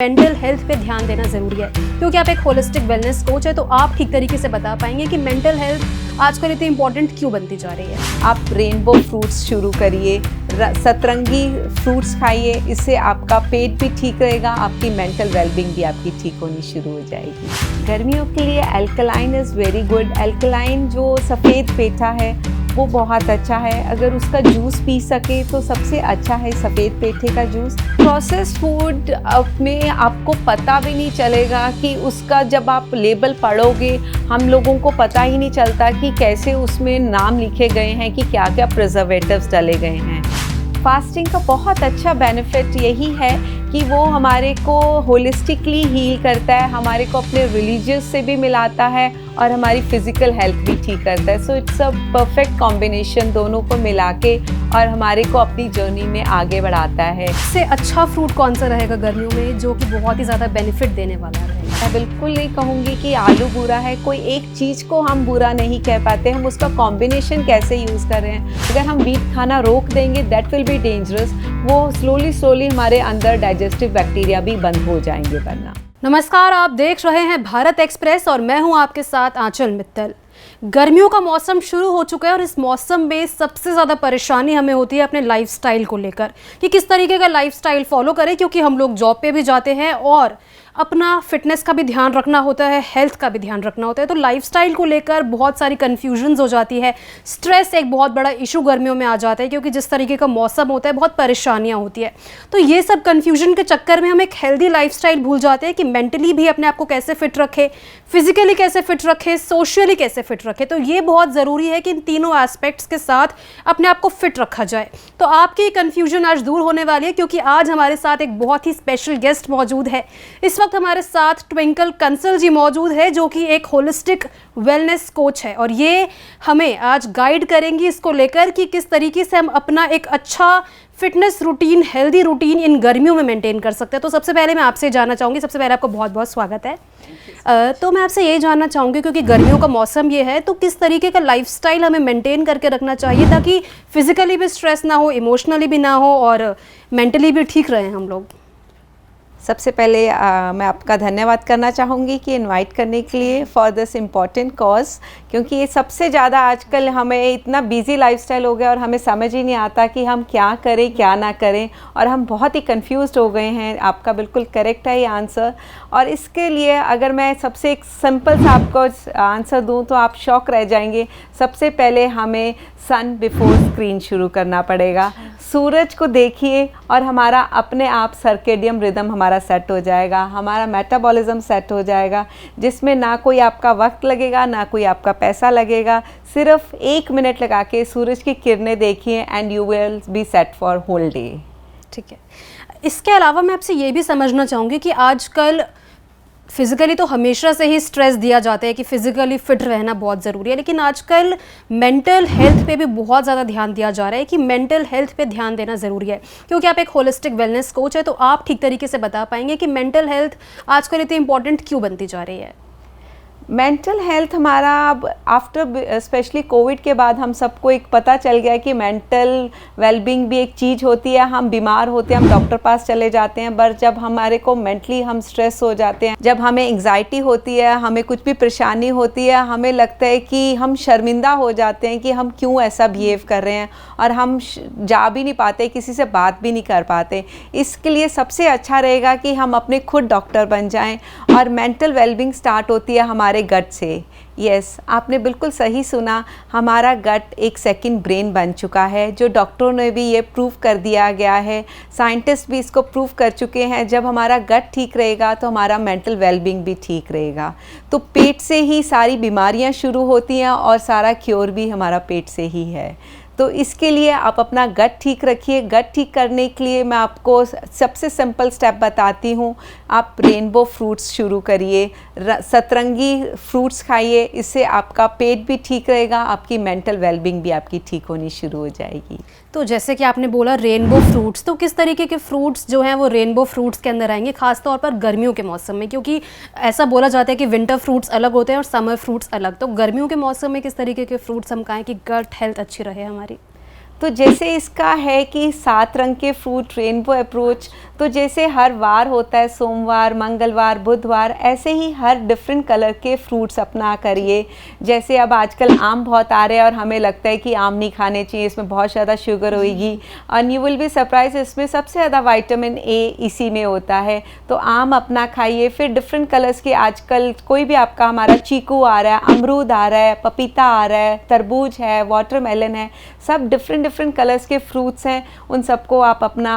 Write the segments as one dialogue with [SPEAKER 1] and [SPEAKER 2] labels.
[SPEAKER 1] Mental health पे ध्यान देना ज़रूरी है क्योंकि आप एक होलिस्टिक वेलनेस कोच है, तो आप ठीक तरीके से बता पाएंगे कि मेंटल हेल्थ आजकल इतनी इंपॉर्टेंट क्यों बनती जा रही है।
[SPEAKER 2] आप रेनबो फ्रूट्स शुरू करिए, सतरंगी फ्रूट्स खाइए, इससे आपका पेट भी ठीक रहेगा, आपकी मेंटल वेलबींग भी आपकी ठीक होनी शुरू हो जाएगी। गर्मियों के लिए alkaline is very good. Alkaline जो सफ़ेद पेठा है वो बहुत अच्छा है, अगर उसका जूस पी सके तो सबसे अच्छा है सफ़ेद पेठे का जूस। प्रोसेस्ड फूड में आपको पता भी नहीं चलेगा कि उसका, जब आप लेबल पढ़ोगे हम लोगों को पता ही नहीं चलता कि कैसे उसमें नाम लिखे गए हैं कि क्या क्या प्रिजर्वेटिव्स डाले गए हैं। फास्टिंग का बहुत अच्छा बेनिफिट यही है कि वो हमारे को होलिस्टिकली हील करता है, हमारे को अपने रिलीजियस से भी मिलाता है और हमारी फिज़िकल हेल्थ भी ठीक करता है। सो इट्स अ परफेक्क्ट कॉम्बिनेशन दोनों को मिला के और हमारे को अपनी जर्नी में आगे बढ़ाता है।
[SPEAKER 1] इससे अच्छा फ्रूट कौन सा रहेगा गर्मियों में जो कि बहुत ही ज़्यादा बेनिफिट देने वाला है?
[SPEAKER 2] मैं बिल्कुल नहीं कहूँगी कि आलू बुरा है, कोई एक चीज़ को हम बुरा नहीं कह पाते, हम उसका कॉम्बिनेशन कैसे यूज़ कर रहे हैं। अगर हम व्हीट खाना रोक देंगे दैट विल बी डेंजरस, वो स्लोली हमारे अंदर डाइजेस्टिव बैक्टीरिया भी बंद हो जाएंगे वरना।
[SPEAKER 1] नमस्कार, आप देख रहे हैं भारत एक्सप्रेस और मैं हूं आपके साथ आंचल मित्तल। गर्मियों का मौसम शुरू हो चुका है और इस मौसम में सबसे ज़्यादा परेशानी हमें होती है अपने लाइफस्टाइल को लेकर कि किस तरीके का लाइफस्टाइल फॉलो करें, क्योंकि हम लोग जॉब पे भी जाते हैं और अपना फिटनेस का भी ध्यान रखना होता है, हेल्थ का भी ध्यान रखना होता है। तो लाइफस्टाइल को लेकर बहुत सारी कन्फ्यूजन्स हो जाती है। स्ट्रेस एक बहुत बड़ा इशू गर्मियों में आ जाता है क्योंकि जिस तरीके का मौसम होता है बहुत परेशानियां होती है। तो ये सब कन्फ्यूजन के चक्कर में हम एक हेल्दी लाइफस्टाइल भूल जाते हैं कि मेंटली भी अपने आप को कैसे फिट रखें, फिजिकली कैसे फिट रखें, सोशली कैसे फिट रखें। तो ये बहुत ज़रूरी है कि इन तीनों एस्पेक्ट्स के साथ अपने आप को फिट रखा जाए। तो आपकी कन्फ्यूजन आज दूर होने वाली है क्योंकि आज हमारे साथ एक बहुत ही स्पेशल गेस्ट मौजूद है। इस वक्त हमारे साथ ट्विंकल कंसल जी मौजूद है जो कि एक होलिस्टिक वेलनेस कोच है और ये हमें आज गाइड करेंगी इसको लेकर कि किस तरीके से हम अपना एक अच्छा फिटनेस रूटीन, हेल्दी रूटीन इन गर्मियों में मेंटेन कर सकते हैं। तो सबसे पहले मैं आपसे जानना चाहूँगी, सबसे पहले आपका बहुत बहुत स्वागत है। तो मैं आपसे ये जानना चाहूँगी क्योंकि गर्मियों का मौसम ये है, तो किस तरीके का लाइफस्टाइल हमें मेंटेन करके रखना चाहिए ताकि फिजिकली भी स्ट्रेस ना हो, इमोशनली भी ना हो और मेंटली भी ठीक रहें हम लोग।
[SPEAKER 2] सबसे पहले मैं आपका धन्यवाद करना चाहूँगी कि इनवाइट करने के लिए फॉर दिस इम्पॉर्टेंट कॉज, क्योंकि ये सबसे ज़्यादा आजकल हमें इतना बिजी लाइफस्टाइल हो गया और हमें समझ ही नहीं आता कि हम क्या करें क्या ना करें और हम बहुत ही कंफ्यूज्ड हो गए हैं। आपका बिल्कुल करेक्ट है ये आंसर, और इसके लिए अगर मैं सबसे एक सिंपल सा आपको आंसर दूँ तो आप शॉक रह जाएंगे। सबसे पहले हमें सन बिफोर स्क्रीन शुरू करना पड़ेगा। सूरज को देखिए और हमारा अपने आप सर्केडियम रिदम हमारा सेट हो जाएगा, हमारा मेटाबॉलिज्म सेट हो जाएगा, जिसमें ना कोई आपका वक्त लगेगा ना कोई आपका पैसा लगेगा। सिर्फ 1 मिनट लगा के सूरज की किरणें देखिए and you will be set for whole day.
[SPEAKER 1] ठीक है, इसके अलावा मैं आपसे ये भी समझना चाहूँगी कि आजकल फिज़िकली तो हमेशा से ही स्ट्रेस दिया जाता है कि फ़िज़िकली फ़िट रहना बहुत ज़रूरी है, लेकिन आजकल मेंटल हेल्थ पे भी बहुत ज़्यादा ध्यान दिया जा रहा है कि मेंटल हेल्थ पे ध्यान देना ज़रूरी है क्योंकि आप एक होलिस्टिक वेलनेस कोच है, तो आप ठीक तरीके से बता पाएंगे कि मेंटल हेल्थ आजकल इतनी इंपॉर्टेंट क्यों बनती जा रही है।
[SPEAKER 2] मेंटल हेल्थ हमारा अब आफ्टर स्पेशली कोविड के बाद हम सबको एक पता चल गया कि मेंटल वेलबींग भी एक चीज़ होती है। हम बीमार होते हैं, हम डॉक्टर पास चले जाते हैं, पर जब हमारे को मेंटली हम स्ट्रेस हो जाते हैं, जब हमें एंग्जाइटी होती है, हमें कुछ भी परेशानी होती है, हमें लगता है कि हम शर्मिंदा हो जाते हैं कि हम क्यों ऐसा बिहेव कर रहे हैं और हम जा भी नहीं पाते, किसी से बात भी नहीं कर पाते। इसके लिए सबसे अच्छा रहेगा कि हम अपने खुद डॉक्टर बन जाएं और मेंटल वेलबींग स्टार्ट होती है हमारे गट से। यस, आपने बिल्कुल सही सुना, हमारा गट एक सेकंड ब्रेन बन चुका है, जो डॉक्टरों ने भी ये प्रूव कर दिया गया है, साइंटिस्ट भी इसको प्रूव कर चुके हैं। जब हमारा गट ठीक रहेगा तो हमारा मेंटल वेलबींग भी ठीक रहेगा। तो पेट से ही सारी बीमारियां शुरू होती हैं और सारा क्योर भी हमारा पेट से ही है। तो इसके लिए आप अपना गट ठीक रखिए। गट ठीक करने के लिए मैं आपको सबसे सिंपल स्टेप बताती हूँ। आप रेनबो फ्रूट्स शुरू करिए, सतरंगी फ्रूट्स खाइए, इससे आपका पेट भी ठीक रहेगा, आपकी मेंटल वेलबींग भी आपकी ठीक होनी शुरू हो जाएगी।
[SPEAKER 1] तो जैसे कि आपने बोला रेनबो फ्रूट्स, तो किस तरीके के फ्रूट्स जो हैं वो रेनबो फ्रूट्स के अंदर आएंगे, खासतौर पर गर्मियों के मौसम में, क्योंकि ऐसा बोला जाता है कि विंटर फ्रूट्स अलग होते हैं और समर फ्रूट्स अलग। तो गर्मियों के मौसम में किस तरीके के फ्रूट्स हम खाएं कि गट हेल्थ अच्छी रहे हमारी?
[SPEAKER 2] तो जैसे इसका है कि 7 रंग के फ्रूट, रेनबो अप्रोच, तो जैसे हर वार होता है, सोमवार, मंगलवार, बुधवार, ऐसे ही हर डिफरेंट कलर के फ्रूट्स अपना करिए। जैसे अब आजकल आम बहुत आ रहे हैं और हमें लगता है कि आम नहीं खाने चाहिए, इसमें बहुत ज़्यादा शुगर होगी, और यू विल बी सरप्राइज इसमें सबसे ज़्यादा विटामिन ए इसी में होता है। तो आम अपना खाइए। फिर डिफरेंट कलर्स के आजकल कोई भी आपका, हमारा चीकू आ रहा है, अमरूद आ रहा है, पपीता आ रहा है, तरबूज है, वाटरमेलन है, सब डिफरेंट कलर्स के फ्रूट्स हैं। उन सबको आप अपना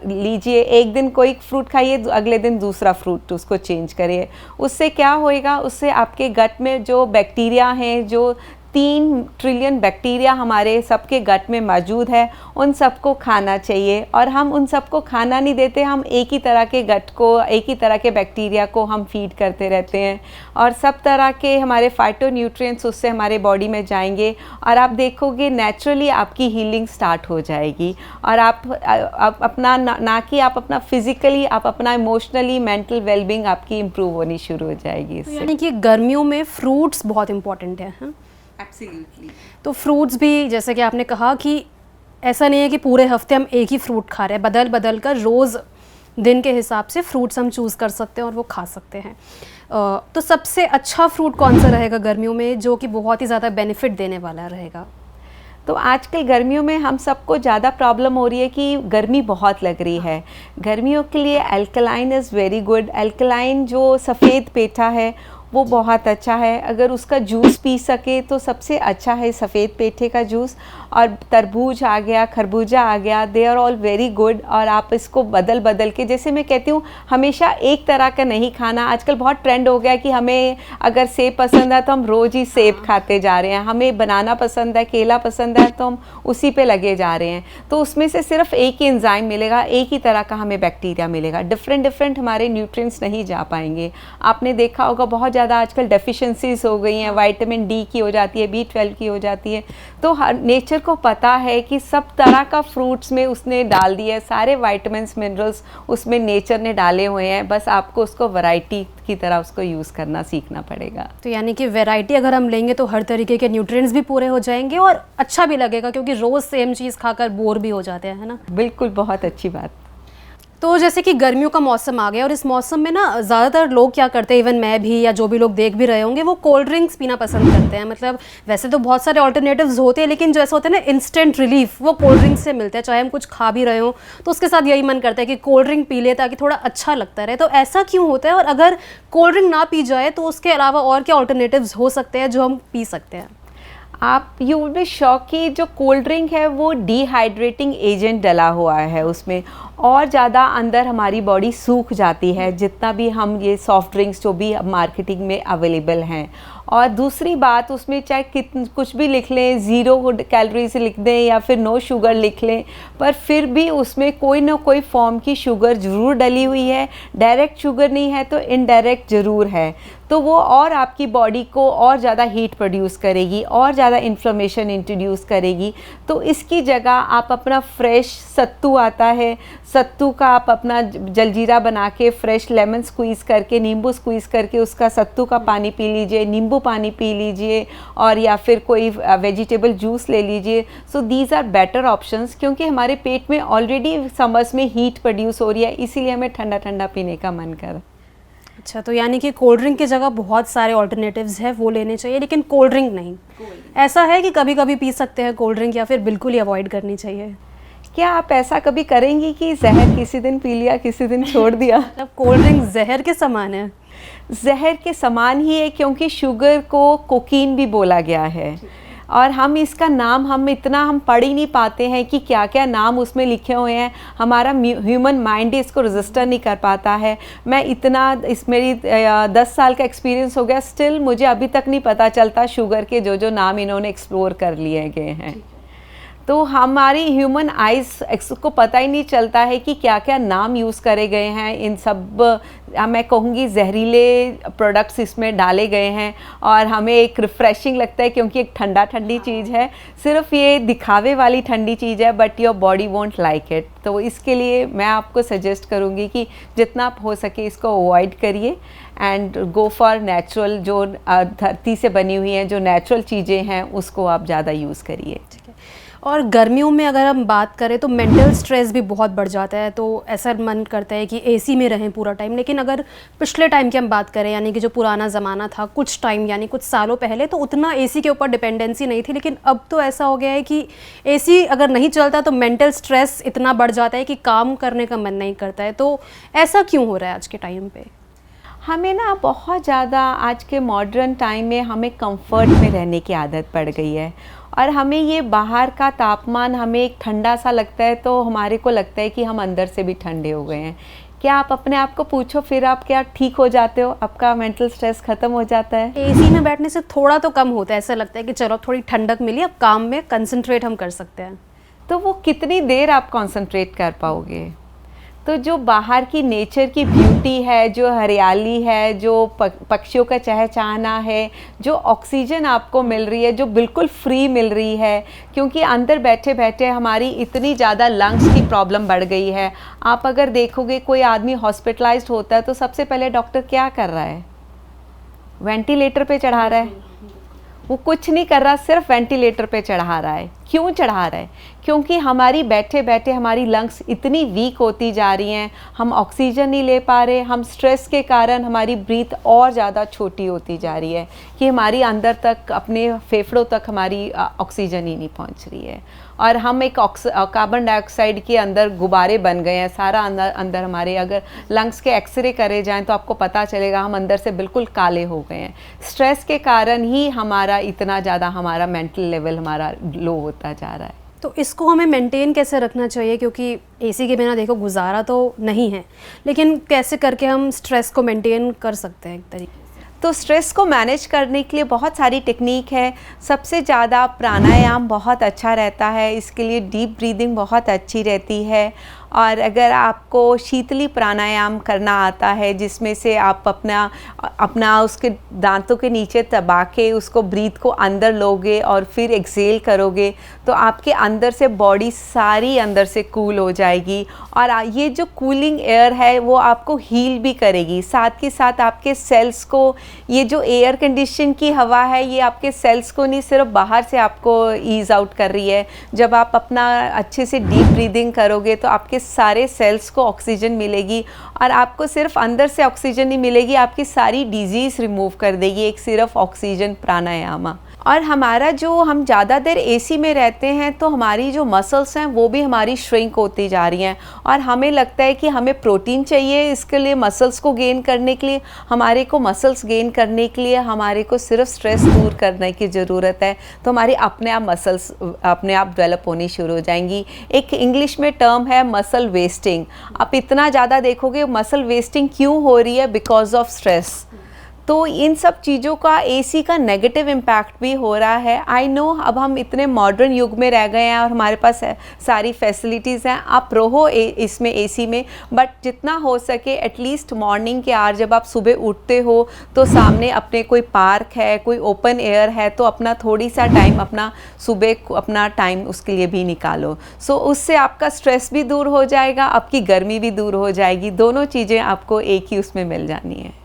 [SPEAKER 2] लीजिए। एक दिन कोई फ्रूट खाइए, अगले दिन दूसरा फ्रूट उसको चेंज करिए। उससे क्या होएगा, उससे आपके गट में जो बैक्टीरिया हैं, जो 3 ट्रिलियन बैक्टीरिया हमारे सबके गट में मौजूद है, उन सबको खाना चाहिए। और हम उन सबको खाना नहीं देते, हम एक ही तरह के गट को, एक ही तरह के बैक्टीरिया को हम फीड करते रहते हैं, और सब तरह के हमारे फाइटोन्यूट्रिएंट्स उससे हमारे बॉडी में जाएंगे, और आप देखोगे नेचुरली आपकी हीलिंग स्टार्ट हो जाएगी। और आप अपना ना कि आप अपना फिजिकली, आप अपना इमोशनली, मेंटल वेलबींग आपकी इम्प्रूव होनी शुरू हो जाएगी इससे।
[SPEAKER 1] यानी कि गर्मियों में फ्रूट्स बहुत इंपॉर्टेंट है, हाँ?
[SPEAKER 2] एब्सोल्युटली।
[SPEAKER 1] तो फ्रूट्स भी, जैसे कि आपने कहा कि ऐसा नहीं है कि पूरे हफ्ते हम एक ही फ्रूट खा रहे हैं, बदल बदल कर रोज़ दिन के हिसाब से फ्रूट्स हम चूज़ कर सकते हैं और वो खा सकते हैं। तो सबसे अच्छा फ्रूट कौन सा रहेगा गर्मियों में, जो कि बहुत ही ज़्यादा बेनिफिट देने वाला रहेगा?
[SPEAKER 2] तो आजकल गर्मियों में हम सबको ज़्यादा प्रॉब्लम हो रही है कि गर्मी बहुत लग रही है। गर्मियों के लिए alkaline is very good. Alkaline जो सफ़ेद पेठा है वो बहुत अच्छा है, अगर उसका जूस पी सके तो सबसे अच्छा है सफ़ेद पेठे का जूस। और तरबूज आ गया, खरबूजा आ गया, they are all very good. और आप इसको बदल बदल के, जैसे मैं कहती हूँ हमेशा एक तरह का नहीं खाना। आजकल बहुत ट्रेंड हो गया कि हमें अगर सेब पसंद है तो हम रोज़ ही सेब खाते जा रहे हैं, हमें बनाना पसंद है, केला पसंद है तो हम उसी पे लगे जा रहे हैं। तो उसमें से सिर्फ एक ही एंजाइम मिलेगा, एक ही तरह का हमें बैक्टीरिया मिलेगा, डिफरेंट हमारे न्यूट्रिएंट्स नहीं जा पाएंगे। आपने देखा होगा बहुत ज़्यादा आजकल डेफिशिएंसीज हो गई हैं, विटामिन डी की हो जाती है, B12 की हो जाती है। तो हर नेचर को पता है कि सब तरह का फ्रूट्स में उसने डाल दिया है, सारे विटामिन्स मिनरल्स उसमें नेचर ने डाले हुए हैं, बस आपको उसको वैरायटी की तरह उसको यूज़ करना सीखना पड़ेगा।
[SPEAKER 1] तो यानी कि वैरायटी अगर हम लेंगे तो हर तरीके के न्यूट्रिएंट्स भी पूरे हो जाएंगे और अच्छा भी लगेगा, क्योंकि रोज़ सेम चीज़ खाकर बोर भी हो जाते हैं, है ना?
[SPEAKER 2] बिल्कुल, बहुत अच्छी बात।
[SPEAKER 1] तो जैसे कि गर्मियों का मौसम आ गया और इस मौसम में ना ज़्यादातर लोग क्या करते हैं, इवन मैं भी या जो भी लोग देख भी रहे होंगे, वो कोल्ड ड्रिंक्स पीना पसंद करते हैं। मतलब वैसे तो बहुत सारे ऑल्टरनेटिव्स होते हैं, लेकिन जो ऐसा होता है ना इंस्टेंट रिलीफ, वो कोल्ड ड्रिंक से मिलता है। चाहे हम कुछ खा भी रहे हो तो उसके साथ यही मन करता है कि कोल्ड ड्रिंक पी ले ताकि थोड़ा अच्छा लगता रहे। तो ऐसा क्यों होता है, और अगर कोल्ड ड्रिंक ना पी जाए तो उसके अलावा और क्या ऑल्टरनेटिव्स हो सकते हैं जो हम पी सकते हैं?
[SPEAKER 2] आप यू विल बी शॉक कि जो कोल्ड ड्रिंक है वो डिहाइड्रेटिंग एजेंट डला हुआ है उसमें, और ज़्यादा अंदर हमारी बॉडी सूख जाती है जितना भी हम ये सॉफ्ट ड्रिंक्स जो भी मार्केटिंग में अवेलेबल हैं। और दूसरी बात, उसमें चाहे कुछ भी लिख लें, 0 कैलोरीज लिख दें या फिर नो शुगर लिख लें, पर फिर भी उसमें कोई ना कोई फॉर्म की शुगर ज़रूर डली हुई है। डायरेक्ट शुगर नहीं है तो इनडायरेक्ट ज़रूर है। तो वो और आपकी बॉडी को और ज़्यादा हीट प्रोड्यूस करेगी, और ज़्यादा इन्फ्लेमेशन इंट्रोड्यूस करेगी। तो इसकी जगह आप अपना फ्रेश सत्तू आता है, सत्तू का आप अपना जलजीरा बना के, फ्रेश लेमन स्क्वीज़ करके, नींबू स्क्वीज़ करके उसका सत्तू का पानी पी लीजिए, नींबू पानी पी लीजिए, और या फिर कोई वेजिटेबल जूस ले लीजिए। So these are better options, क्योंकि हमारे पेट में ऑलरेडी समर्स में हीट प्रोड्यूस हो रही है, इसीलिए हमें ठंडा ठंडा पीने का मन कर।
[SPEAKER 1] अच्छा, तो यानी कि कोल्ड ड्रिंक की जगह बहुत सारे ऑल्टरनेटिव्स हैं, वो लेने चाहिए, लेकिन कोल्ड ड्रिंक नहीं। ऐसा है कि कभी कभी पी सकते हैं कोल्ड ड्रिंक, या फिर बिल्कुल ही अवॉइड करनी चाहिए?
[SPEAKER 2] क्या आप ऐसा कभी करेंगी कि जहर किसी दिन पी लिया, किसी दिन छोड़ दिया?
[SPEAKER 1] मतलब कोल्ड ड्रिंक जहर के समान है?
[SPEAKER 2] जहर के समान ही है, क्योंकि शुगर को कोकीन भी बोला गया है, और हम इसका नाम हम पढ़ ही नहीं पाते हैं कि क्या क्या नाम उसमें लिखे हुए हैं। हमारा ह्यूमन माइंड इसको रजिस्टर नहीं कर पाता है। मैं मेरी 10 साल का एक्सपीरियंस हो गया, स्टिल मुझे अभी तक नहीं पता चलता शुगर के जो नाम इन्होंने एक्सप्लोर कर लिए गए हैं। तो हमारी ह्यूमन आइज़ को पता ही नहीं चलता है कि क्या क्या नाम यूज़ करे गए हैं। इन सब मैं कहूँगी जहरीले प्रोडक्ट्स इसमें डाले गए हैं, और हमें एक रिफ़्रेशिंग लगता है क्योंकि एक ठंडी चीज़ है, सिर्फ ये दिखावे वाली ठंडी चीज़ है, but your body won't like it. तो इसके लिए मैं आपको सजेस्ट करूँगी कि जितना आप हो सके इसको अवॉइड करिए, एंड गो फॉर नेचुरल, जो धरती से बनी हुई हैं, जो नेचुरल चीज़ें हैं उसको आप ज़्यादा यूज़ करिए।
[SPEAKER 1] ठीक है। और गर्मियों में अगर हम बात करें तो मेंटल स्ट्रेस भी बहुत बढ़ जाता है, तो ऐसा मन करता है कि एसी में रहें पूरा टाइम। लेकिन अगर पिछले टाइम की हम बात करें, यानी कि जो पुराना ज़माना था, कुछ टाइम यानी कुछ सालों पहले, तो उतना एसी के ऊपर डिपेंडेंसी नहीं थी। लेकिन अब तो ऐसा हो गया है कि एसी अगर नहीं चलता तो मेंटल स्ट्रेस इतना बढ़ जाता है कि काम करने का मन नहीं करता है। तो ऐसा क्यों हो रहा है आज के टाइम पे?
[SPEAKER 2] हमें ना बहुत ज़्यादा आज के मॉडर्न टाइम में हमें कंफर्ट में रहने की आदत पड़ गई है, और हमें ये बाहर का तापमान हमें एक ठंडा सा लगता है तो हमारे को लगता है कि हम अंदर से भी ठंडे हो गए हैं। क्या आप अपने आप को पूछो, फिर आप क्या ठीक हो जाते हो? आपका मेंटल स्ट्रेस ख़त्म हो जाता है?
[SPEAKER 1] एसी में बैठने से थोड़ा तो कम होता है, ऐसा लगता है कि चलो थोड़ी ठंडक मिली, अब काम में कंसंट्रेट हम कर सकते हैं।
[SPEAKER 2] तो वो कितनी देर आप कंसंट्रेट कर पाओगे? तो जो बाहर की नेचर की ब्यूटी है, जो हरियाली है, जो पक्षियों का चहचहाना है, जो ऑक्सीजन आपको मिल रही है, जो बिल्कुल फ्री मिल रही है, क्योंकि अंदर बैठे बैठे हमारी इतनी ज़्यादा लंग्स की प्रॉब्लम बढ़ गई है। आप अगर देखोगे कोई आदमी हॉस्पिटलाइज्ड होता है तो सबसे पहले डॉक्टर क्या कर रहा है? वेंटिलेटर पे चढ़ा रहा है। वो कुछ नहीं कर रहा, सिर्फ वेंटिलेटर पे चढ़ा रहा है। क्यों चढ़ा रहा है? क्योंकि हमारी बैठे बैठे हमारी लंग्स इतनी वीक होती जा रही हैं, हम ऑक्सीजन नहीं ले पा रहे, हम स्ट्रेस के कारण हमारी ब्रीथ और ज़्यादा छोटी होती जा रही है कि हमारी अंदर तक, अपने फेफड़ों तक हमारी ऑक्सीजन ही नहीं पहुंच रही है, और हम एक कार्बन डाइऑक्साइड के अंदर गुब्बारे बन गए हैं सारा अंदर हमारे। अगर लंग्स के एक्सरे करे जाएं तो आपको पता चलेगा हम अंदर से बिल्कुल काले हो गए हैं। स्ट्रेस के कारण ही हमारा इतना ज़्यादा हमारा मेंटल लेवल हमारा लो होता जा रहा है।
[SPEAKER 1] तो इसको हमें मेंटेन कैसे रखना चाहिए? क्योंकि एसी के बिना देखो गुजारा तो नहीं है, लेकिन कैसे करके हम स्ट्रेस को मेंटेन कर सकते हैं एक तरीके से?
[SPEAKER 2] तो स्ट्रेस को मैनेज करने के लिए बहुत सारी टेक्निक है। सबसे ज़्यादा प्राणायाम बहुत अच्छा रहता है, इसके लिए डीप ब्रीदिंग बहुत अच्छी रहती है। और अगर आपको शीतली प्राणायाम करना आता है, जिसमें से आप अपना उसके दांतों के नीचे दबा के उसको ब्रीथ को अंदर लोगे और फिर एक्सेल करोगे, तो आपके अंदर से बॉडी सारी अंदर से कूल हो जाएगी। और ये जो कूलिंग एयर है वो आपको हील भी करेगी, साथ के साथ आपके सेल्स को, ये जो एयर कंडीशन की हवा है ये आपके सेल्स को नहीं सिर्फ बाहर से आपको ईज आउट कर रही है। जब आप अपना अच्छे से डीप ब्रीदिंग करोगे तो आपके सारे सेल्स को ऑक्सीजन मिलेगी, और आपको सिर्फ अंदर से ऑक्सीजन नहीं मिलेगी, आपकी सारी डिजीज़ रिमूव कर देगी एक सिर्फ ऑक्सीजन प्राणायाम। और हमारा जो हम ज़्यादा देर एसी में रहते हैं तो हमारी जो मसल्स हैं वो भी हमारी श्रिंक होती जा रही हैं, और हमें लगता है कि हमें प्रोटीन चाहिए इसके लिए, मसल्स को गेन करने के लिए। हमारे को मसल्स गेन करने के लिए हमारे को सिर्फ स्ट्रेस दूर करने की ज़रूरत है, तो हमारी अपने आप मसल्स अपने आप डेवलप होनी शुरू हो जाएंगी। एक इंग्लिश में टर्म है मसल वेस्टिंग। आप इतना ज़्यादा देखोगे मसल वेस्टिंग क्यों हो रही है? Because of stress. तो इन सब चीज़ों का एसी का नेगेटिव इम्पैक्ट भी हो रहा है। आई नो अब हम इतने मॉडर्न युग में रह गए हैं और हमारे पास सारी फैसिलिटीज़ हैं, आप रहो इसमें एसी में, बट जितना हो सके एटलीस्ट मॉर्निंग के आवर जब आप सुबह उठते हो तो सामने अपने कोई पार्क है, कोई ओपन एयर है, तो अपना थोड़ी सा टाइम अपना सुबह अपना टाइम उसके लिए भी निकालो। सो उससे आपका स्ट्रेस भी दूर हो जाएगा, आपकी गर्मी भी दूर हो जाएगी, दोनों चीज़ें आपको एक ही उसमें मिल जानी है।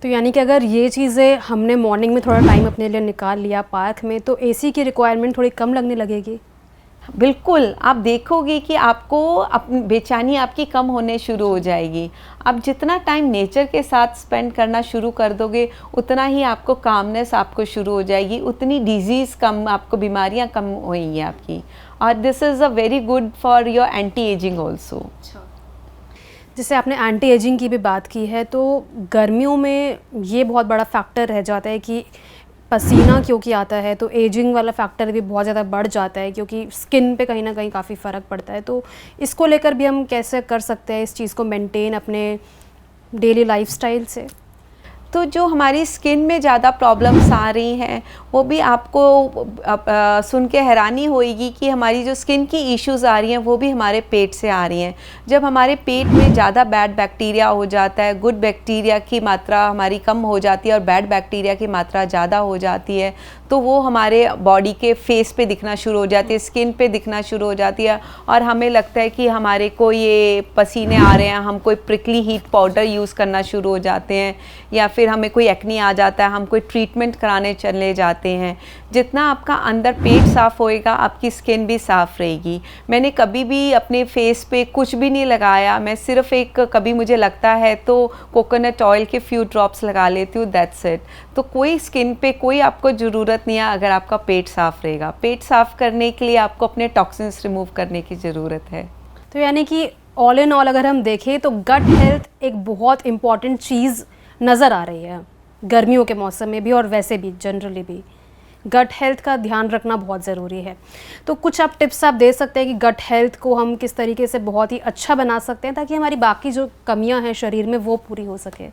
[SPEAKER 1] तो यानी कि अगर ये चीज़ें हमने मॉर्निंग में थोड़ा टाइम अपने लिए निकाल लिया पार्क में, तो एसी की रिक्वायरमेंट थोड़ी कम लगने लगेगी?
[SPEAKER 2] बिल्कुल, आप देखोगे कि आपको बेचैनी आपकी कम होने शुरू हो जाएगी। आप जितना टाइम नेचर के साथ स्पेंड करना शुरू कर दोगे उतना ही आपको कामनेस आपको शुरू हो जाएगी, उतनी डिजीज़ कम, आपको बीमारियां कम होंगी आपकी। और this is a very good for your anti ageing also.
[SPEAKER 1] जैसे आपने एंटी एजिंग की भी बात की है, तो गर्मियों में ये बहुत बड़ा फैक्टर रह जाता है कि पसीना क्योंकि आता है, तो एजिंग वाला फैक्टर भी बहुत ज़्यादा बढ़ जाता है, क्योंकि स्किन पे कहीं ना कहीं काफ़ी फ़र्क पड़ता है। तो इसको लेकर भी हम कैसे कर सकते हैं इस चीज़ को मेंटेन अपने डेली लाइफस्टाइल से?
[SPEAKER 2] तो जो हमारी स्किन में ज़्यादा प्रॉब्लम्स आ रही हैं वो भी आपको सुन के हैरानी होएगी कि हमारी जो स्किन की इश्यूज़ आ रही हैं वो भी हमारे पेट से आ रही हैं। जब हमारे पेट में ज़्यादा बैड बैक्टीरिया हो जाता है, गुड बैक्टीरिया की मात्रा हमारी कम हो जाती है और बैड बैक्टीरिया की मात्रा ज़्यादा हो जाती है, तो वो हमारे बॉडी के फेस पे दिखना शुरू हो जाती है, स्किन पे दिखना शुरू हो जाती है, और हमें लगता है कि हमारे को ये पसीने आ रहे हैं, हम कोई प्रिकली हीट पाउडर यूज़ करना शुरू हो जाते हैं, या फिर फिर हमें कोई एक्नी आ जाता है, हम कोई ट्रीटमेंट कराने चले जाते हैं। जितना आपका अंदर पेट साफ़ होएगा, आपकी स्किन भी साफ़ रहेगी। मैंने कभी भी अपने फेस पे कुछ भी नहीं लगाया, मैं सिर्फ एक कभी मुझे लगता है तो कोकोनट ऑयल के फ्यू ड्रॉप्स लगा लेती हूँ, दैट्स इट। तो कोई स्किन पे कोई आपको ज़रूरत नहीं है अगर आपका पेट साफ़ रहेगा। पेट साफ़ करने के लिए आपको अपने टॉक्सिन्स रिमूव करने की ज़रूरत है।
[SPEAKER 1] तो यानी कि ऑल इन ऑल अगर हम देखें तो गट हेल्थ एक बहुत इम्पॉर्टेंट चीज़ नज़र आ रही है गर्मियों के मौसम में भी और वैसे भी जनरली भी गट हेल्थ का ध्यान रखना बहुत ज़रूरी है। तो कुछ आप टिप्स आप दे सकते हैं कि गट हेल्थ को हम किस तरीके से बहुत ही अच्छा बना सकते हैं ताकि हमारी बाकी जो कमियां हैं शरीर में वो पूरी हो सके।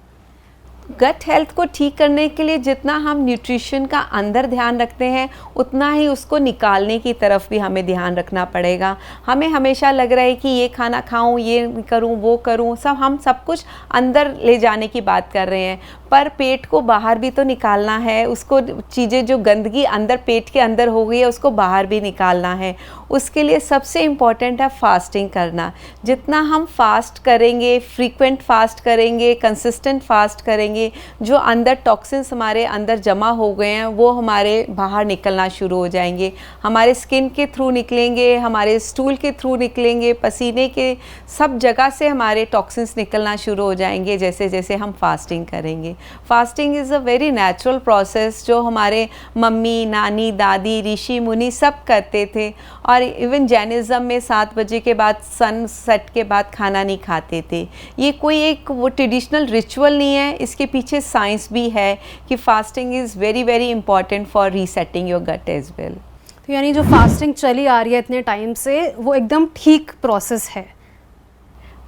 [SPEAKER 2] गट हेल्थ को ठीक करने के लिए जितना हम न्यूट्रिशन का अंदर ध्यान रखते हैं, उतना ही उसको निकालने की तरफ भी हमें ध्यान रखना पड़ेगा। हमें हमेशा लग रहा है कि ये खाना खाऊं, ये करूं, वो करूं, हम सब कुछ अंदर ले जाने की बात कर रहे हैं, पर पेट को बाहर भी तो निकालना है। उसको चीज़ें जो गंदगी अंदर पेट के अंदर हो गई है उसको बाहर भी निकालना है। उसके लिए सबसे इम्पॉर्टेंट है फास्टिंग करना। जितना हम फास्ट करेंगे, फ्रीक्वेंट फास्ट करेंगे, कंसिस्टेंट फास्ट करेंगे, जो अंदर टॉक्सिन्स हमारे अंदर जमा हो गए हैं वो हमारे बाहर निकलना शुरू हो जाएंगे। हमारे स्किन के थ्रू निकलेंगे, हमारे स्टूल के थ्रू निकलेंगे, पसीने के सब जगह से हमारे टॉक्सिन्स निकलना शुरू हो जाएंगे जैसे जैसे हम फास्टिंग करेंगे। Fasting is a very natural process जो हमारे मम्मी, नानी, दादी, ऋषि मुनि सब करते थे। और इवन जैनिज़्म में 7 बजे के बाद, सनसेट के बाद खाना नहीं खाते थे। ये कोई एक वो ट्रेडिशनल रिचुअल नहीं है, इसके पीछे साइंस भी है कि fasting is very very important for resetting your gut as well.
[SPEAKER 1] तो यानी जो फास्टिंग चली आ रही है इतने टाइम से वो एकदम ठीक प्रोसेस है।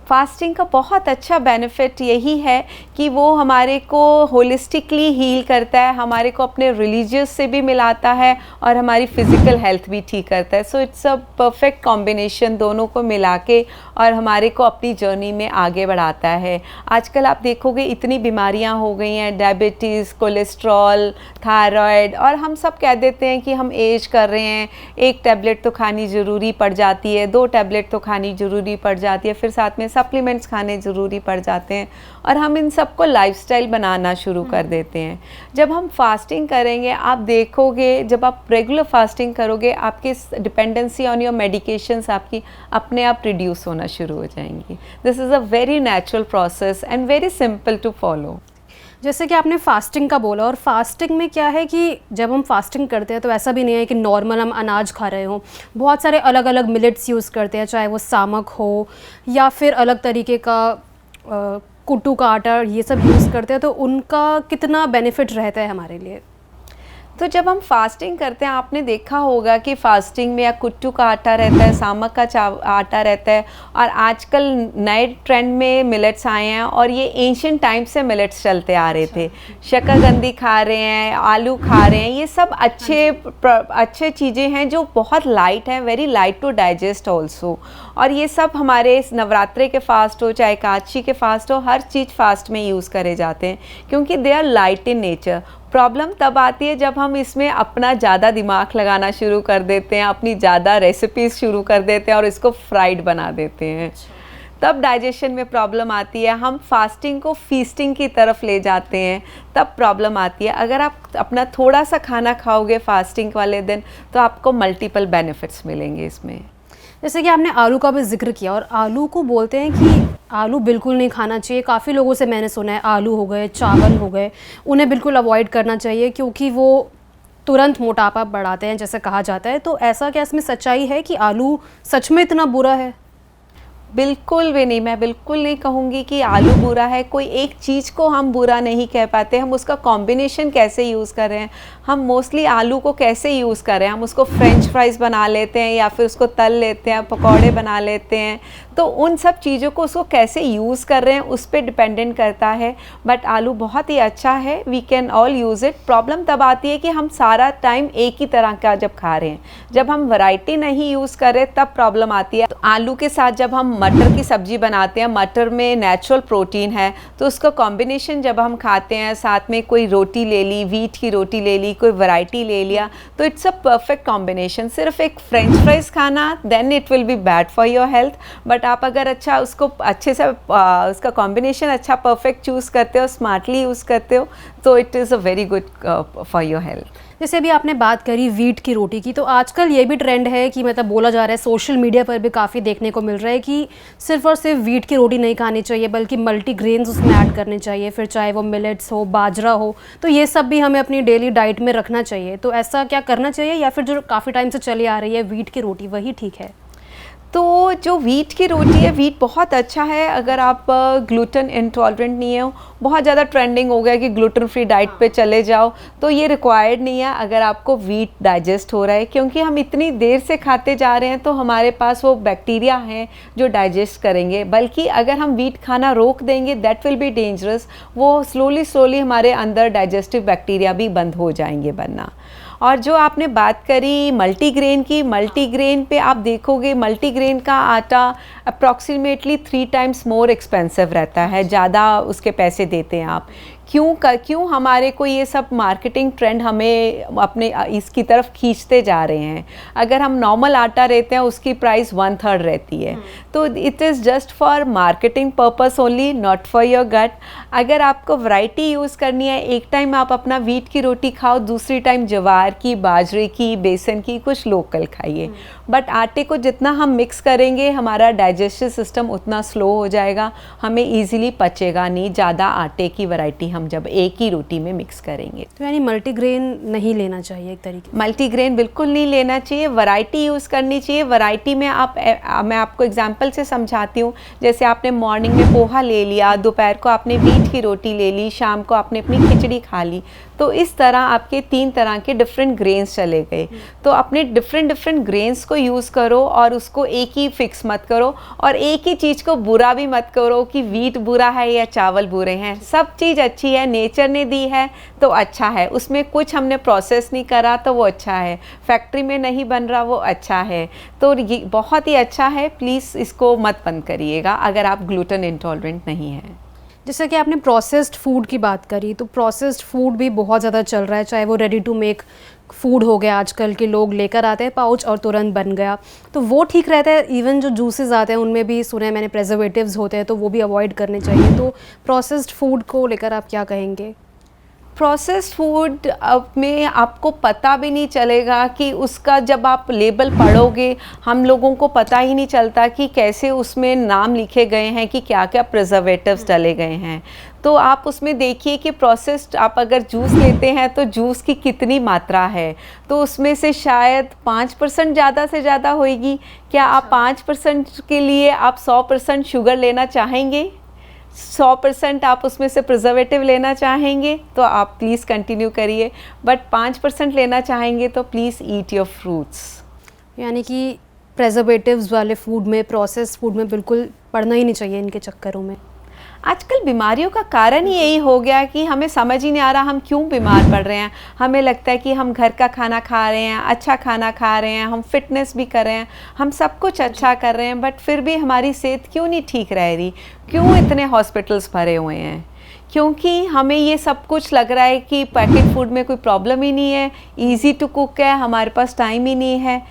[SPEAKER 2] फास्टिंग का बहुत अच्छा बेनिफिट यही है कि वो हमारे को होलिस्टिकली हील करता है, हमारे को अपने रिलीजियस से भी मिलाता है और हमारी फिज़िकल हेल्थ भी ठीक करता है। So it's a perfect combination दोनों को मिला के और हमारे को अपनी जर्नी में आगे बढ़ाता है। आजकल आप देखोगे इतनी बीमारियां हो गई हैं, डायबिटीज़, कोलेस्ट्रॉल, थायराइड, और हम सब कह देते हैं कि हम एज कर रहे हैं, 1 टैबलेट तो खानी ज़रूरी पड़ जाती है, 2 टैबलेट तो खानी ज़रूरी पड़ जाती है, फिर साथ में सप्लीमेंट्स खाने ज़रूरी पड़ जाते हैं और हम इन सबको लाइफस्टाइल बनाना शुरू कर देते हैं। जब हम फास्टिंग करेंगे, आप देखोगे जब आप रेगुलर फास्टिंग करोगे, आपकी डिपेंडेंसी ऑन योर मेडिकेशंस आपकी अपने आप रिड्यूस होना शुरू हो जाएंगी। This is a very natural process and very simple to follow.
[SPEAKER 1] जैसे कि आपने फास्टिंग का बोला, और फास्टिंग में क्या है कि जब हम फास्टिंग करते हैं तो ऐसा भी नहीं है कि नॉर्मल हम अनाज खा रहे हों। बहुत सारे अलग अलग मिलेट्स यूज़ करते हैं, चाहे वो सामक हो या फिर अलग तरीके का कुट्टू का आटा, ये सब यूज़ करते हैं। तो उनका कितना बेनिफिट रहता है हमारे लिए?
[SPEAKER 2] तो जब हम फास्टिंग करते हैं, आपने देखा होगा कि फास्टिंग में या कुट्टू का आटा रहता है, सामक का आटा रहता है, और आजकल नए ट्रेंड में मिलेट्स आए हैं और ये एंशिएंट टाइम से मिलेट्स चलते आ रहे थे। शकरकंदी खा रहे हैं, आलू खा रहे हैं, ये सब अच्छे चीज़ें हैं जो बहुत लाइट हैं, very light to digest also. और ये सब हमारे नवरात्रे के फास्ट हो चाहे एकादशी के फास्ट हो, हर चीज़ फास्ट में यूज़ करे जाते हैं क्योंकि they are light in nature. Problem तब आती है जब हम इसमें अपना ज़्यादा दिमाग लगाना शुरू कर देते हैं, अपनी ज़्यादा रेसिपीज़ शुरू कर देते हैं और इसको फ्राइड बना देते हैं, तब डाइजेशन में प्रॉब्लम आती है। हम फास्टिंग को फीस्टिंग की तरफ ले जाते हैं, तब प्रॉब्लम आती है। अगर आप अपना थोड़ा सा खाना खाओगे फास्टिंग वाले दिन तो आपको मल्टीपल बेनिफिट्स मिलेंगे इसमें।
[SPEAKER 1] जैसे कि आपने आलू का भी जिक्र किया, और आलू को बोलते हैं कि आलू बिल्कुल नहीं खाना चाहिए। काफ़ी लोगों से मैंने सुना है आलू हो गए, चावल हो गए, उन्हें बिल्कुल अवॉइड करना चाहिए क्योंकि वो तुरंत मोटापा बढ़ाते हैं जैसे कहा जाता है। तो ऐसा क्या इसमें सच्चाई है कि आलू सच में इतना बुरा है?
[SPEAKER 2] बिल्कुल भी नहीं, मैं बिल्कुल नहीं कहूँगी कि आलू बुरा है। कोई एक चीज़ को हम बुरा नहीं कह पाते, हम उसका कॉम्बिनेशन कैसे यूज़ कर रहे हैं। हम मोस्टली आलू को कैसे यूज़ कर रहे हैं, हम उसको फ्रेंच फ्राइज़ बना लेते हैं या फिर उसको तल लेते हैं, पकौड़े बना लेते हैं। तो उन सब चीज़ों को उसको कैसे यूज़ कर रहे हैं उस पर डिपेंडेंट करता है। बट आलू बहुत ही अच्छा है, we can all use it. Problem तब आती है कि हम सारा टाइम एक ही तरह का जब खा रहे हैं, जब हम वैरायटी नहीं यूज़ कर रहे तब प्रॉब्लम आती है। तो आलू के साथ जब हम मटर की सब्ज़ी बनाते हैं, मटर में नेचुरल प्रोटीन है, तो उसका कॉम्बिनेशन जब हम खाते हैं, साथ में कोई रोटी ले ली, वीट की रोटी ले ली, कोई वैरायटी ले लिया, तो इट्स अ परफेक्ट कॉम्बिनेशन। सिर्फ एक फ्रेंच फ्राइज़ खाना then it will be bad for your health, but but आप अगर अच्छा उसको अच्छे से उसका कॉम्बिनेशन अच्छा परफेक्ट चूज़ करते हो, स्मार्टली यूज़ करते हो, तो it is a very good for your health.
[SPEAKER 1] जैसे अभी आपने बात करी वीट की रोटी की, तो आजकल ये भी ट्रेंड है कि मतलब बोला जा रहा है, सोशल मीडिया पर भी काफ़ी देखने को मिल रहा है कि सिर्फ और सिर्फ वीट की रोटी नहीं खानी चाहिए, बल्कि मल्टीग्रेन्स उसमें ऐड करने चाहिए, फिर चाहे वो मिलेट्स हो, बाजरा हो, तो ये सब भी हमें अपनी डेली डाइट में रखना चाहिए। तो ऐसा क्या करना चाहिए, या फिर जो काफ़ी टाइम से चली आ रही है वीट की रोटी वही ठीक है?
[SPEAKER 2] तो जो वीट की रोटी है, वीट बहुत अच्छा है अगर आप ग्लूटेन इंटॉलरेंट नहीं हो। बहुत ज़्यादा ट्रेंडिंग हो गया कि ग्लूटेन फ्री डाइट पे चले जाओ, तो ये रिक्वायर्ड नहीं है अगर आपको वीट डाइजेस्ट हो रहा है, क्योंकि हम इतनी देर से खाते जा रहे हैं तो हमारे पास वो बैक्टीरिया हैं जो डाइजेस्ट करेंगे। बल्कि अगर हम वीट खाना रोक देंगे, दैट विल बी डेंजरस। वो स्लोली हमारे अंदर डाइजेस्टिव बैक्टीरिया भी बंद हो जाएंगे बनना। और जो आपने बात करी मल्टीग्रेन की, मल्टीग्रेन पे आप देखोगे मल्टीग्रेन का आटा अप्रॉक्सीमेटली 3 टाइम्स मोर एक्सपेंसिव रहता है, ज़्यादा उसके पैसे देते हैं आप। क्यों हमारे को ये सब मार्केटिंग ट्रेंड हमें अपने इसकी तरफ खींचते जा रहे हैं? अगर हम नॉर्मल आटा रहते हैं उसकी प्राइस 1/3 रहती है, तो it is just for marketing purpose only, not for your gut. अगर आपको वैरायटी यूज़ करनी है, एक टाइम आप अपना वीट की रोटी खाओ, दूसरी टाइम ज्वार की, बाजरे की, बेसन की, कुछ लोकल खाइए। बट आटे को जितना हम मिक्स करेंगे हमारा डाइजेस्टिव सिस्टम उतना स्लो हो जाएगा, हमें ईजिली पचेगा नहीं ज़्यादा आटे की वैरायटी हम जब एक ही रोटी में मिक्स करेंगे।
[SPEAKER 1] तो यानी मल्टीग्रेन नहीं लेना चाहिए एक तरीके?
[SPEAKER 2] मल्टीग्रेन बिल्कुल नहीं लेना चाहिए, वैरायटी यूज़ करनी चाहिए। वैरायटी में मैं आपको एग्जांपल से समझाती हूँ। जैसे आपने मॉर्निंग में पोहा ले लिया, दोपहर को आपने वीट की रोटी ले ली, शाम को आपने अपनी खिचड़ी खा ली, तो इस तरह आपके 3 तरह के डिफरेंट ग्रेन्स चले गए। तो अपने डिफरेंट ग्रेन्स को यूज़ करो और उसको एक ही फिक्स मत करो, और एक ही चीज़ को बुरा भी मत करो कि वीट बुरा है या चावल बुरे हैं। सब चीज़ अच्छी है, नेचर ने दी है तो अच्छा है, उसमें कुछ हमने प्रोसेस नहीं करा तो वो अच्छा है, फैक्ट्री में नहीं बन रहा वो अच्छा है, तो ये बहुत ही अच्छा है। प्लीज़ इसको मत बंद करिएगा अगर आप ग्लूटेन इंटॉलरेंट नहीं हैं।
[SPEAKER 1] जैसे कि आपने प्रोसेस्ड फूड की बात करी, तो प्रोसेस्ड फूड भी बहुत ज़्यादा चल रहा है, चाहे वो रेडी टू मेक फूड हो गया, आजकल के लोग लेकर आते हैं पाउच और तुरंत बन गया, तो वो ठीक रहता है? इवन जो जूसेस आते हैं उनमें भी सुना है मैंने प्रेजर्वेटिव्स होते हैं, तो वो भी अवॉइड करने चाहिए। तो प्रोसेस्ड फूड को लेकर आप क्या कहेंगे?
[SPEAKER 2] प्रोसेस्ड फूड में आपको पता भी नहीं चलेगा कि उसका, जब आप लेबल पढ़ोगे, हम लोगों को पता ही नहीं चलता कि कैसे उसमें नाम लिखे गए हैं कि क्या क्या प्रिजर्वेटिव्स डाले गए हैं। तो आप उसमें देखिए कि प्रोसेस्ड, आप अगर जूस लेते हैं तो जूस की कितनी मात्रा है, तो उसमें से शायद 5% ज़्यादा से ज़्यादा होगी। क्या आप 5% के लिए आप 100% शुगर लेना चाहेंगे? 100% आप उसमें से प्रिजर्वेटिव लेना चाहेंगे तो आप प्लीज़ कंटिन्यू करिए, बट 5% लेना चाहेंगे तो प्लीज़ ईट योर फ्रूट्स।
[SPEAKER 1] यानी कि प्रेजर्वेटिव्स वाले फूड में, प्रोसेस्ड फूड में बिल्कुल पड़ना ही नहीं चाहिए इनके चक्करों में।
[SPEAKER 2] आजकल बीमारियों का कारण ही यही हो गया कि हमें समझ ही नहीं आ रहा हम क्यों बीमार पड़ रहे हैं। हमें लगता है कि हम घर का खाना खा रहे हैं, अच्छा खाना खा रहे हैं, हम फिटनेस भी कर रहे हैं, हम सब कुछ अच्छा कर रहे हैं, बट फिर भी हमारी सेहत क्यों नहीं ठीक रह रही? क्यों इतने हॉस्पिटल्स भरे हुए हैं? क्योंकि हमें ये सब कुछ लग रहा है कि पैकेट फूड में कोई प्रॉब्लम ही नहीं है, इजी टू कुक है, हमारे पास टाइम ही नहीं है।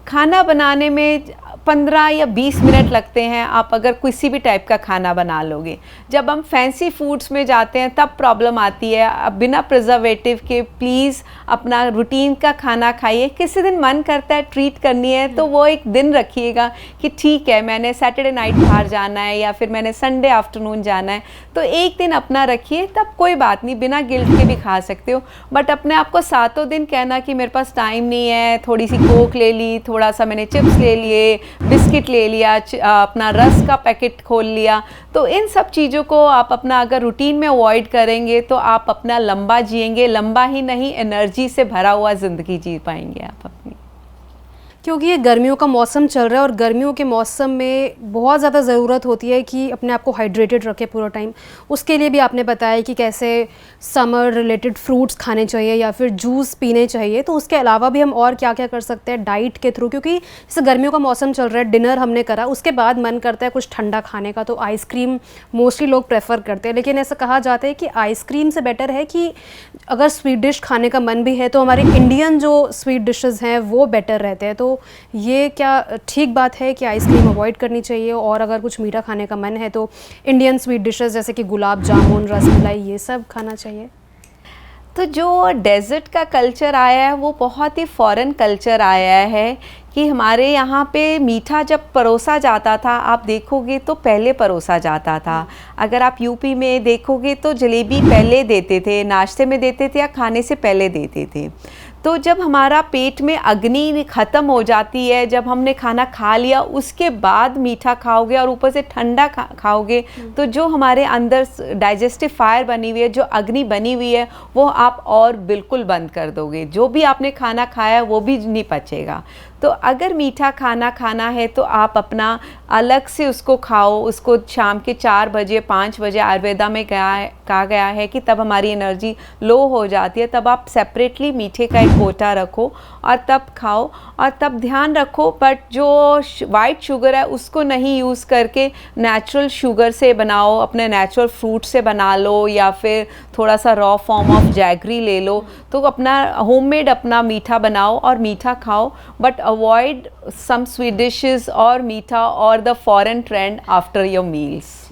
[SPEAKER 2] खाना बनाने में 15 या 20 मिनट लगते हैं, आप अगर किसी भी टाइप का खाना बना लोगे। जब हम फैंसी फूड्स में जाते हैं तब प्रॉब्लम आती है। अब बिना प्रिजर्वेटिव के प्लीज़ अपना रूटीन का खाना खाइए। किसी दिन मन करता है ट्रीट करनी है तो वो एक दिन रखिएगा कि ठीक है मैंने सैटरडे नाइट बाहर जाना है या फिर मैंने संडे आफ्टरनून जाना है, तो एक दिन अपना रखिए, तब कोई बात नहीं, बिना गिल्ट के भी खा सकते हो। बट अपने आप को 7 दिन कहना कि मेरे पास टाइम नहीं है, थोड़ी सी कोक ले ली, थोड़ा सा मैंने चिप्स ले लिए, बिस्किट ले लिया, अपना रस का पैकेट खोल लिया, तो इन सब चीज़ों को आप अपना अगर रूटीन में अवॉइड करेंगे तो आप अपना लंबा जिएंगे, लंबा ही नहीं एनर्जी से भरा हुआ ज़िंदगी जी पाएंगे आप अपनी।
[SPEAKER 1] क्योंकि ये गर्मियों का मौसम चल रहा है और गर्मियों के मौसम में बहुत ज़्यादा ज़रूरत होती है कि अपने आप को हाइड्रेटेड रखें पूरा टाइम। उसके लिए भी आपने बताया कि कैसे समर रिलेटेड फ्रूट्स खाने चाहिए या फिर जूस पीने चाहिए, तो उसके अलावा भी हम और क्या क्या कर सकते हैं डाइट के थ्रू? क्योंकि जैसे गर्मियों का मौसम चल रहा है, डिनर हमने करा, उसके बाद मन करता है कुछ ठंडा खाने का, तो आइसक्रीम मोस्टली लोग प्रेफर करते हैं। लेकिन ऐसा कहा जाता है कि आइसक्रीम से बेटर है कि अगर स्वीट डिश खाने का मन भी है तो हमारे इंडियन जो स्वीट डिशेज़ हैं वो बेटर रहते हैं। तो तो ये क्या ठीक बात है कि आइसक्रीम अवॉइड करनी चाहिए, और अगर कुछ मीठा खाने का मन है तो इंडियन स्वीट डिशेस जैसे कि गुलाब जामुन, रसमलाई, ये सब खाना चाहिए?
[SPEAKER 2] तो जो डेज़र्ट का कल्चर आया है वो बहुत ही फॉरेन कल्चर आया है कि हमारे यहाँ पे मीठा जब परोसा जाता था, आप देखोगे तो पहले परोसा जाता था। अगर आप यूपी में देखोगे तो जलेबी पहले देते थे, नाश्ते में देते थे या खाने से पहले देते थे। तो जब हमारा पेट में अग्नि ख़त्म हो जाती है, जब हमने खाना खा लिया उसके बाद मीठा खाओगे और ऊपर से ठंडा खाओगे, तो जो हमारे अंदर डाइजेस्टिव फायर बनी हुई है, जो अग्नि बनी हुई है, वो आप और बिल्कुल बंद कर दोगे। जो भी आपने खाना खाया वो भी नहीं पचेगा। तो अगर मीठा खाना खाना है तो आप अपना अलग से उसको खाओ, उसको शाम के 4 बजे 5 बजे आयुर्वेदा में कहा गया है कि तब हमारी एनर्जी लो हो जाती है, तब आप सेपरेटली मीठे का एक कोटा रखो और तब खाओ। और तब ध्यान रखो बट जो वाइट शुगर है उसको नहीं यूज़ करके नेचुरल शुगर से बनाओ, अपने नेचुरल फ्रूट से बना लो, या फिर थोड़ा सा रॉ फॉर्म ऑफ जैगरी ले लो। तो अपना होममेड अपना मीठा बनाओ और मीठा खाओ, but avoid some sweet dishes और मीठा और the foreign trend after your meals.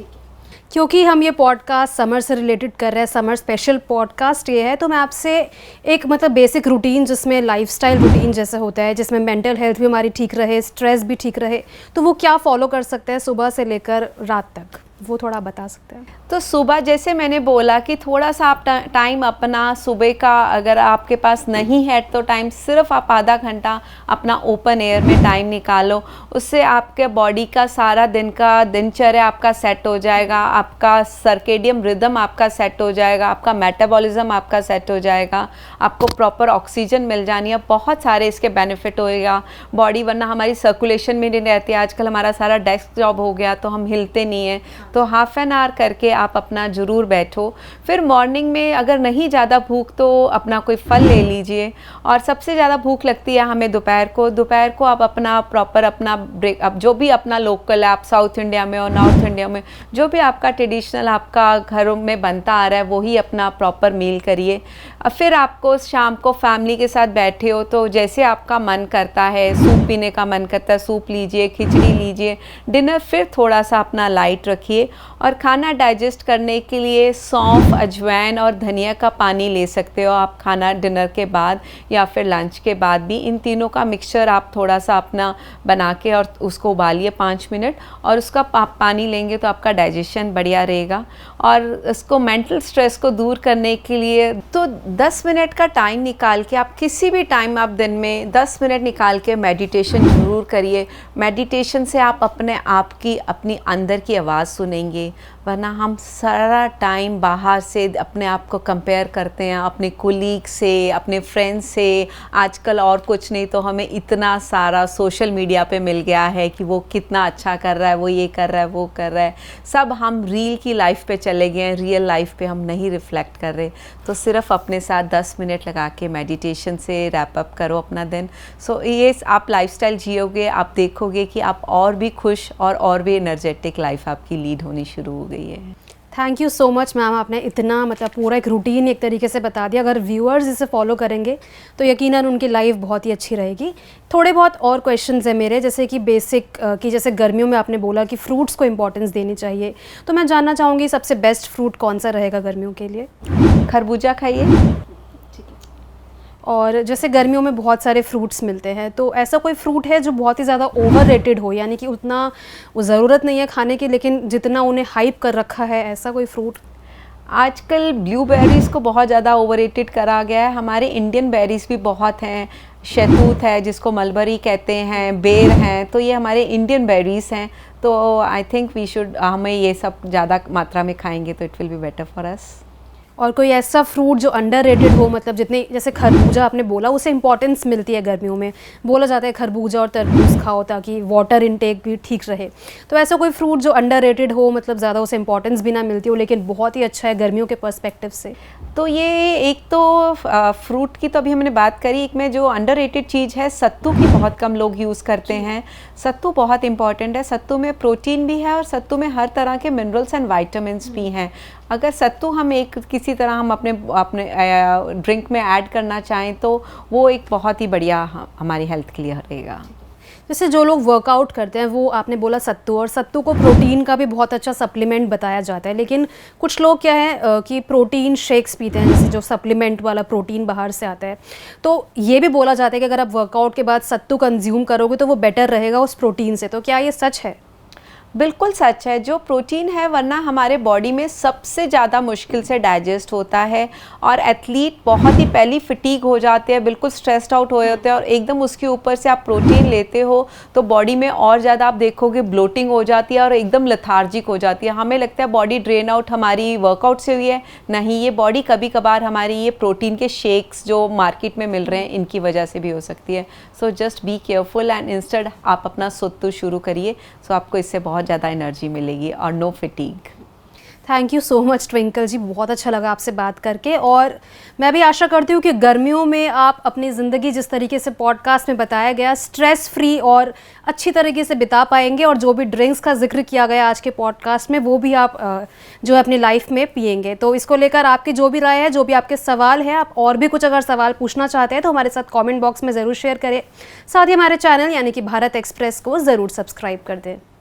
[SPEAKER 1] क्योंकि हम ये पॉडकास्ट समर से रिलेटेड कर रहे हैं, समर स्पेशल पॉडकास्ट ये है, तो मैं आपसे एक मतलब बेसिक रूटीन जिसमें लाइफस्टाइल रूटीन जैसे होता है, जिसमें मेंटल हेल्थ भी हमारी ठीक रहे, स्ट्रेस भी ठीक रहे, तो वो क्या फॉलो कर सकते हैं सुबह से लेकर रात तक, वो थोड़ा बता सकते हैं?
[SPEAKER 2] तो सुबह जैसे मैंने बोला कि थोड़ा सा आप टाइम अपना सुबह का, अगर आपके पास नहीं है तो टाइम, सिर्फ आप आधा घंटा अपना ओपन एयर में टाइम निकालो। उससे आपके बॉडी का सारा दिन का दिनचर्या आपका सेट हो जाएगा, आपका सर्केडियम रिदम आपका सेट हो जाएगा, आपका मेटाबॉलिज्म आपका सेट हो जाएगा, आपको प्रॉपर ऑक्सीजन मिल जानी है। बहुत सारे इसके बेनिफिट होएगा बॉडी, वरना हमारी सर्कुलेशन में नहीं रहती। आजकल हमारा सारा डेस्क जॉब हो गया तो हम हिलते नहीं हैं। तो हाफ एन आवर करके आप अपना ज़रूर बैठो। फिर मॉर्निंग में अगर नहीं ज़्यादा भूख तो अपना कोई फल ले लीजिए। और सबसे ज़्यादा भूख लगती है हमें दोपहर को आप अपना प्रॉपर अपना ब्रेक, अब जो भी अपना लोकल है, आप साउथ इंडिया में और नॉर्थ इंडिया में जो भी आपका ट्रेडिशनल आपका घरों में बनता आ रहा है वही अपना प्रॉपर मील करिए। फिर आपको शाम को फैमिली के साथ बैठे हो तो जैसे आपका मन करता है, सूप पीने का मन करता है सूप लीजिए, खिचड़ी लीजिए। डिनर फिर थोड़ा सा अपना लाइट रखिए। और खाना डाइजेस्ट करने के लिए सौंफ, अजवाइन और धनिया का पानी ले सकते हो आप खाना डिनर के बाद या फिर लंच के बाद भी। इन तीनों का मिक्सचर आप थोड़ा सा अपना बना के और उसको उबालिए 5 मिनट, और उसका पानी लेंगे तो आपका डाइजेशन बढ़िया रहेगा। और इसको मेंटल स्ट्रेस को दूर करने के लिए तो 10 मिनट का टाइम निकाल के आप किसी भी टाइम आप दिन में 10 मिनट निकाल के मेडिटेशन ज़रूर करिए। मेडिटेशन से आप अपने आप की अपनी अंदर की आवाज़ सुनेंगे, वरना हम सारा टाइम बाहर से अपने आप को कंपेयर करते हैं अपने कोलीग से, अपने फ्रेंड्स से। आजकल और कुछ नहीं तो हमें इतना सारा सोशल मीडिया पे मिल गया है कि वो कितना अच्छा कर रहा है, वो ये कर रहा है, वो कर रहा है। सब हम रील की लाइफ पे चले गए हैं, रियल लाइफ पे हम नहीं रिफ्लेक्ट कर रहे। तो सिर्फ अपने साथ 10 मिनट लगा के मेडिटेशन से रैप अप करो अपना दिन। सो ये आप लाइफस्टाइल जियोगे, आप देखोगे कि आप और भी खुश और भी एनर्जेटिक लाइफ आपकी लीड होनी शुरू हो गई है।
[SPEAKER 1] Thank you so much ma'am, आपने इतना मतलब पूरा एक रूटीन एक तरीके से बता दिया। अगर व्यूअर्स इसे फॉलो करेंगे तो यकीनन उनकी लाइफ बहुत ही अच्छी रहेगी। थोड़े बहुत और क्वेश्चंस हैं मेरे, जैसे कि बेसिक कि जैसे गर्मियों में आपने बोला कि फ्रूट्स को इम्पोर्टेंस देनी चाहिए, तो मैं जानना चाहूँगी सबसे बेस्ट फ्रूट कौन सा रहेगा गर्मियों के लिए? खरबूजा खाइए। और जैसे गर्मियों में बहुत सारे फ्रूट्स मिलते हैं, तो ऐसा कोई फ्रूट है जो बहुत ही ज़्यादा ओवररेटेड हो, यानी कि उतना वो ज़रूरत नहीं है खाने की लेकिन जितना उन्हें हाइप कर रखा है, ऐसा कोई फ्रूट?
[SPEAKER 2] आजकल ब्लूबेरीज़ को बहुत ज़्यादा ओवररेटेड करा गया है। हमारे इंडियन बेरीज़ भी बहुत हैं, शहतूत है जिसको मलबरी कहते हैं, बेर हैं, तो ये हमारे इंडियन बेरीज़ हैं। तो आई थिंक वी शुड, हमें ये सब ज़्यादा मात्रा में खाएंगे तो it will be better for us.
[SPEAKER 1] और कोई ऐसा फ्रूट जो अंडररेटेड हो, मतलब जितने जैसे खरबूजा आपने बोला उसे इंपॉर्टेंस मिलती है गर्मियों में, बोला जाता है खरबूजा और तरबूज खाओ ताकि वाटर इनटेक भी ठीक रहे, तो ऐसा कोई फ्रूट जो अंडररेटेड हो, मतलब ज़्यादा उसे इंपॉर्टेंस भी ना मिलती हो लेकिन बहुत ही अच्छा है गर्मियों के पर्सपेक्टिव से?
[SPEAKER 2] तो ये एक तो फ्रूट की तो अभी हमने बात करी, एक में जो अंडररेटेड चीज़ है सत्तू की बहुत कम लोग यूज़ करते हैं। सत्तू बहुत इंपॉर्टेंट है, सत्तू में प्रोटीन भी है और सत्तू में हर तरह के मिनरल्स एंड वाइटामिन्स भी हैं। अगर सत्तू हम एक किसी तरह हम अपने अपने ड्रिंक में ऐड करना चाहें तो वो एक बहुत ही बढ़िया हमारी हेल्थ के लिए रहेगा।
[SPEAKER 1] जैसे जो लोग वर्कआउट करते हैं वो आपने बोला सत्तू, और सत्तू को प्रोटीन का भी बहुत अच्छा सप्लीमेंट बताया जाता है, लेकिन कुछ लोग क्या है कि प्रोटीन शेक्स पीते हैं, जैसे जो सप्लीमेंट वाला प्रोटीन बाहर से आता है। तो ये भी बोला जाता है कि अगर आप वर्कआउट के बाद सत्तू कंज्यूम करोगे तो वो बेटर रहेगा उस प्रोटीन से, तो क्या ये सच है?
[SPEAKER 2] बिल्कुल सच है। जो प्रोटीन है वरना हमारे बॉडी में सबसे ज़्यादा मुश्किल से डाइजेस्ट होता है, और एथलीट बहुत ही पहली फिटीग हो जाते हैं, बिल्कुल स्ट्रेस्ड आउट हो जाते हैं, और एकदम उसके ऊपर से आप प्रोटीन लेते हो तो बॉडी में और ज़्यादा आप देखोगे ब्लोटिंग हो जाती है और एकदम लेथार्जिक हो जाती है। हमें लगता है बॉडी ड्रेन आउट हमारी वर्कआउट से हुई है, नहीं, ये बॉडी कभी कभार हमारी ये प्रोटीन के शेक्स जो मार्केट में मिल रहे हैं इनकी वजह से भी हो सकती है। So just be careful and instead आप अपना सत्तू शुरू करिए, सो आपको इससे बहुत ज़्यादा एनर्जी मिलेगी और no fatigue.
[SPEAKER 1] Thank you so much Twinkle ji, बहुत अच्छा लगा आपसे बात करके, और मैं भी आशा करती हूँ कि गर्मियों में आप अपनी ज़िंदगी जिस तरीके से पॉडकास्ट में बताया गया स्ट्रेस फ्री और अच्छी तरीके से बिता पाएंगे, और जो भी ड्रिंक्स का जिक्र किया गया आज के पॉडकास्ट में वो भी आप जो है अपनी लाइफ में पिएंगे। तो इसको लेकर आपकी जो भी राय है, जो भी आपके सवाल है, आप और भी कुछ अगर सवाल पूछना चाहते हैं तो हमारे साथ कॉमेंट बॉक्स में ज़रूर शेयर करें। साथ ही हमारे चैनल यानी कि भारत एक्सप्रेस को ज़रूर सब्सक्राइब कर दें।